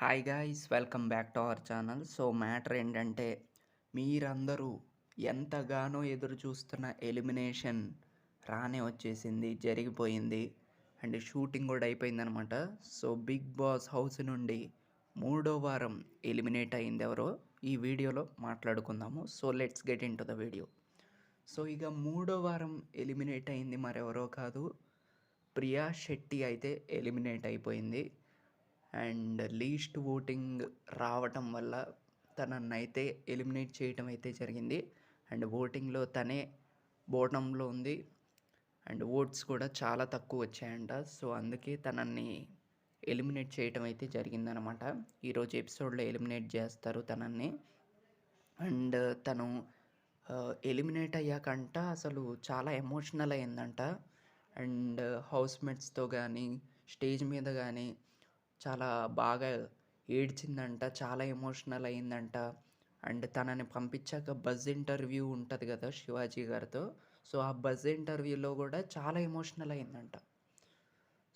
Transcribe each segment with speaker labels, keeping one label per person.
Speaker 1: Hi guys welcome back to our channel. So matter ఏంటంటే మీరందరూ ఎంతగానో ఎదురు చూస్తున్న ఎలిమినేషన్ రానే వచ్చేసింది, జరిగిపోయింది. అండ్ షూటింగ్ కూడా అయిపోయిందనమాట. సో బిగ్ బాస్ హౌస్ నుండి మూడో వారం ఎలిమినేట్ అయింది ఎవరో ఈ వీడియోలో మాట్లాడుకుందాము. So let's get in to the video. So ఇక మూడో వారం ఎలిమినేట్ అయింది మరెవరో కాదు, ప్రియా శెట్టి అయితే ఎలిమినేట్ అయిపోయింది. అండ్ లీస్ట్ ఓటింగ్ రావటం వల్ల తనన్నైతే ఎలిమినేట్ చేయటం అయితే జరిగింది. అండ్ ఓటింగ్లో తనే బోటంలో ఉంది. అండ్ ఓట్స్ కూడా చాలా తక్కువ వచ్చాయంట. సో అందుకే తనని ఎలిమినేట్ చేయటం అయితే జరిగిందనమాట. ఈరోజు ఎపిసోడ్లో ఎలిమినేట్ చేస్తారు తనని. అండ్ తను ఎలిమినేట్ అయ్యాకంట అసలు చాలా ఎమోషనల్ అయిందంట. అండ్ హౌస్మేట్స్తో కానీ స్టేజ్ మీద కానీ చాలా బాగా ఏడ్చిందంట. చాలా ఎమోషనల్ అయిందంట. అండ్ తనని పంపించాక బజ్ ఇంటర్వ్యూ ఉంటుంది కదా శివాజీ గారితో. సో ఆ బజ్ ఇంటర్వ్యూలో కూడా చాలా ఎమోషనల్ అయిందంట.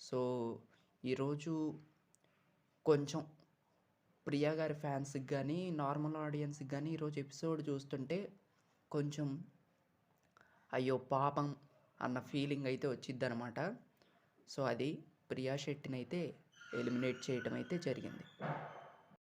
Speaker 1: సో ఈరోజు కొంచెం ప్రియా గారి ఫ్యాన్స్కి కానీ నార్మల్ ఆడియన్స్కి కానీ ఈరోజు ఎపిసోడ్ చూస్తుంటే కొంచెం అయ్యో పాపం అన్న ఫీలింగ్ అయితే వచ్చిద్దనమాట. సో అది ప్రియా శెట్టిని అయితే ఎలిమినేట్ చేయటం అయితే జరిగింది.